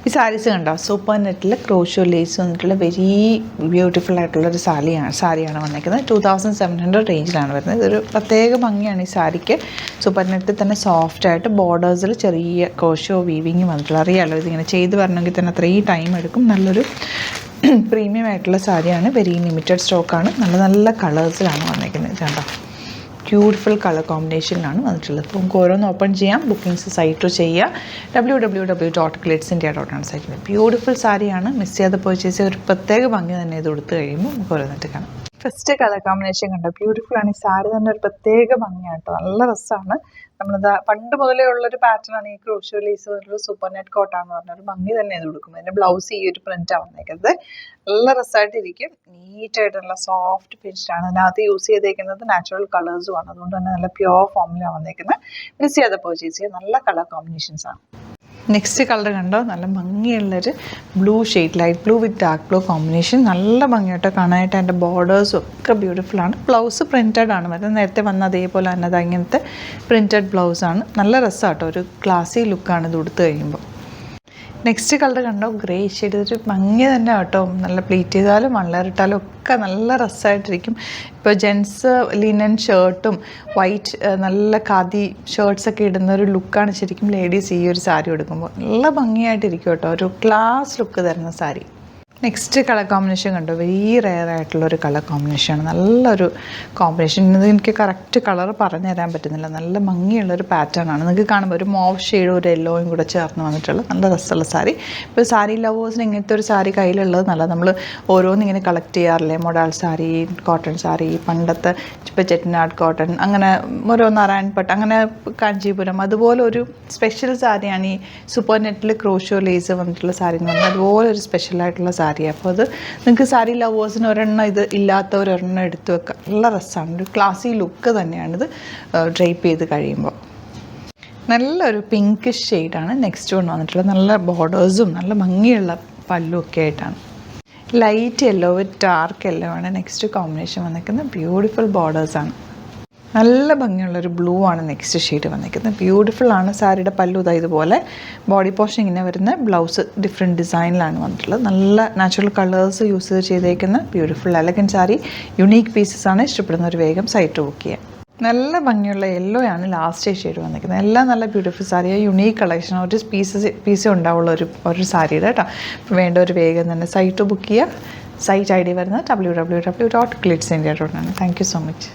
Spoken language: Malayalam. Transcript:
ഈ സാരീസ് കണ്ടോ, സൂപ്പർ നെറ്റിൽ ക്രോഷോ ലേസ് വന്നിട്ടുള്ള വെരി ബ്യൂട്ടിഫുൾ ആയിട്ടുള്ളൊരു സാരിയാണ് വന്നിരിക്കുന്നത്. 2700 റേഞ്ചിലാണ് വരുന്നത്. ഇതൊരു പ്രത്യേക ഭംഗിയാണ് ഈ സാരിക്ക്. സൂപ്പർ നെറ്റിൽ തന്നെ സോഫ്റ്റായിട്ട് ബോർഡേഴ്സിൽ ചെറിയ ക്രോഷോ വീവിങ് വന്നിട്ടുള്ള, അറിയാമല്ലോ ഇതിങ്ങനെ ചെയ്ത് വരണമെങ്കിൽ തന്നെ അത്രയും ടൈം എടുക്കും. നല്ലൊരു പ്രീമിയം ആയിട്ടുള്ള സാരിയാണ്. വെരി ലിമിറ്റഡ് സ്റ്റോക്കാണ്. നല്ല നല്ല കളേഴ്സിലാണ് വന്നിരിക്കുന്നത്. കണ്ടോ, ബ്യൂട്ടിഫുൾ കളർ കോമ്പിനേഷനിലാണ് വന്നിട്ടുള്ളത്. നമുക്ക് ഓരോന്ന് ഓപ്പൺ ചെയ്യാം. ബുക്കിംഗ്സ് സൈറ്റ് ചെയ്യുക. www.glitzindia.com ആണ് സൈറ്റ്. ബ്യൂട്ടിഫുൾ സാരിയാണ്. മിസ് ചെയ്യാതെ പർച്ചേസ് ചെയ്ത് ഒരു പ്രത്യേക ഭംഗി തന്നെ ഇത് കൊടുത്തു കഴിയുമ്പോൾ നമുക്ക് ഓരോന്നിട്ട് കാണാം. ഫസ്റ്റ് കളർ കോമ്പിനേഷൻ കണ്ടോ, ബ്യൂട്ടിഫുൾ ആണ്. ഈ സാരി തന്നെ ഒരു പ്രത്യേക ഭംഗിയാണ് കേട്ടോ. നല്ല രസമാണ്. നമ്മളിത് പണ്ട് മുതലേ ഉള്ളൊരു പാറ്റേൺ ആണ് ഈ ക്രോഷോ ലേസ് ഒരു സൂപ്പർ നെറ്റ് കോട്ടാന്ന് പറഞ്ഞൊരു ഭംഗി തന്നെ ഇത് കൊടുക്കും. അതിൻ്റെ ബ്ലൗസ് ഈ ഒരു പ്രിൻ്റാണ് വന്നേക്കുന്നത്. നല്ല രസമായിട്ടിരിക്കും. നീറ്റായിട്ട് നല്ല സോഫ്റ്റ് ഫിനിഷ്ഡാണ്. അതിനകത്ത് യൂസ് ചെയ്തേക്കുന്നത് നാച്ചുറൽ കളേഴ്സും ആണ്. അതുകൊണ്ട് തന്നെ നല്ല പ്യുവർ ഫോമിലാണ് വന്നേക്കുന്നത്. മിസ് ചെയ്യാതെ പർച്ചേസ് ചെയ്യുക. നല്ല കളർ കോമ്പിനേഷൻസ് ആണ്. നെക്സ്റ്റ് കളർ കണ്ടോ, നല്ല ഭംഗിയുള്ളൊരു ബ്ലൂ ഷെയ്ഡ്, ലൈറ്റ് ബ്ലൂ വിത്ത് ഡാർക്ക് ബ്ലൂ കോമ്പിനേഷൻ. നല്ല ഭംഗിയായിട്ടോ കാണാനായിട്ട്. അതിൻ്റെ ബോർഡേഴ്സും ഒക്കെ ബ്യൂട്ടിഫുള്ളാണ്. ബ്ലൗസ് പ്രിൻറ്റഡ് ആണ് വരുന്നത്. നേരത്തെ വന്ന അതേപോലെ തന്നെ ഇങ്ങനത്തെ പ്രിൻറ്റഡ് ബ്ലൗസാണ്. നല്ല രസമാട്ടോ, ഒരു ക്ലാസി ലുക്കാണ് ഇത് കൊടുത്തു കഴിയുമ്പോൾ. നെക്സ്റ്റ് കളർ കണ്ടോ, ഗ്രേ ഷെയ്ഡ്. ഒരു ഭംഗി തന്നെ കേട്ടോ. നല്ല പ്ലീറ്റ് ചെയ്താലും മള്ളറിട്ടാലും ഒക്കെ നല്ല രസമായിട്ടിരിക്കും. ഇപ്പോൾ ജെൻസ് ലിനൻ ഷർട്ടും വൈറ്റ് നല്ല ഖാദി ഷർട്ട്സൊക്കെ ഇടുന്ന ഒരു ലുക്കാണ് ശരിക്കും ലേഡീസ് ഈ ഒരു സാരി എടുക്കുമ്പോൾ. നല്ല ഭംഗിയായിട്ടിരിക്കും കേട്ടോ. ഒരു ക്ലാസ് ലുക്ക് തരുന്ന സാരി. നെക്സ്റ്റ് കളർ കോമ്പിനേഷൻ കണ്ടോ, വെരി റെയർ ആയിട്ടുള്ളൊരു കളർ കോമ്പിനേഷനാണ്. നല്ലൊരു കോമ്പിനേഷൻ. ഇത് എനിക്ക് കറക്റ്റ് കളർ പറഞ്ഞു തരാൻ പറ്റുന്നില്ല. നല്ല ഭംഗിയുള്ളൊരു പാറ്റേൺ ആണ്. നിങ്ങൾക്ക് കാണുമ്പോൾ ഒരു മോവ് ഷെയ്ഡും ഒരു യെല്ലോയും കൂടെ ചേർന്ന് വന്നിട്ടുള്ള നല്ല രസമുള്ള സാരി. ഇപ്പോൾ സാരി ലവേഴ്സിന് ഇങ്ങനത്തെ ഒരു സാരി കയ്യിലുള്ളത് നല്ല. നമ്മൾ ഓരോന്നിങ്ങനെ കളക്ട് ചെയ്യാറില്ലേ, മൊഡാൾ സാരി, കോട്ടൺ സാരി, പണ്ടത്തെ ഇപ്പോൾ ചെട്ടിനാട് കോട്ടൺ, അങ്ങനെ ഓരോ നാരായൺപട്ട്, അങ്ങനെ കാഞ്ചീപുരം, അതുപോലെ ഒരു സ്പെഷ്യൽ സാരിയാണ് ഈ സൂപ്പർ നെറ്റിൽ ക്രോഷോ ലേസ് വന്നിട്ടുള്ള സാരി എന്ന് പറഞ്ഞാൽ. അതുപോലെ ഒരു സ്പെഷ്യലായിട്ടുള്ള സാരി. അപ്പോൾ അത് നിങ്ങൾക്ക് സാരി ലവേഴ്സിന് ഒരെണ്ണം, ഇത് ഇല്ലാത്തവരൊരെണ്ണം എടുത്തു വെക്കാം. നല്ല രസമാണ്. ഒരു ക്ലാസി ലുക്ക് തന്നെയാണിത് ഡ്രൈപ്പ് ചെയ്ത് കഴിയുമ്പോൾ. നല്ലൊരു പിങ്കിഷ് ഷെയ്ഡാണ് നെക്സ്റ്റ് വൺ വന്നിട്ടുള്ളത്. നല്ല ബോർഡേഴ്സും നല്ല ഭംഗിയുള്ള പല്ലും ഒക്കെ ആയിട്ടാണ്. ലൈറ്റ് യെല്ലോ വിത്ത് ഡാർക്ക് യെല്ലോ ആണ് നെക്സ്റ്റ് കോമ്പിനേഷൻ വന്നിരിക്കുന്നത്. ബ്യൂട്ടിഫുൾ ബോർഡേഴ്സാണ്. നല്ല ഭംഗിയുള്ളൊരു ബ്ലൂ ആണ് നെക്സ്റ്റ് ഷെയ്ഡ് വന്നിരിക്കുന്നത്. ബ്യൂട്ടിഫുൾ ആണ്. സാരിയുടെ പല്ലു ഇതുപോലെ ബോഡി പോർഷൻ ഇങ്ങനെ വരുന്ന, ബ്ലൗസ് ഡിഫറെൻറ്റ് ഡിസൈനിലാണ് വന്നിട്ടുള്ളത്. നല്ല നാച്ചുറൽ കളേഴ്സ് യൂസ് ചെയ്തേക്കുന്ന beautiful elegant sari. Unique pieces ആണ്. ഇഷ്ടപ്പെടുന്നവർ വേഗം സൈറ്റ് ബുക്ക് ചെയ്യാം. നല്ല ഭംഗിയുള്ള യെല്ലോ ആണ് ലാസ്റ്റ് ഷെയ്ഡ് വന്നിരിക്കുന്നത്. എല്ലാം നല്ല ബ്യൂട്ടിഫുൾ സാരിയാണ്. Unique collection. ഒരു പീസേ ഉണ്ടാവുള്ള ഒരു സാരിയുടെ കേട്ടോ. വേണ്ടവർ വേഗം തന്നെ സൈറ്റ് ബുക്ക് ചെയ്യുക. സൈറ്റ് ID വരുന്നത് www.glitzindia.com ആണ്. Thank you so much.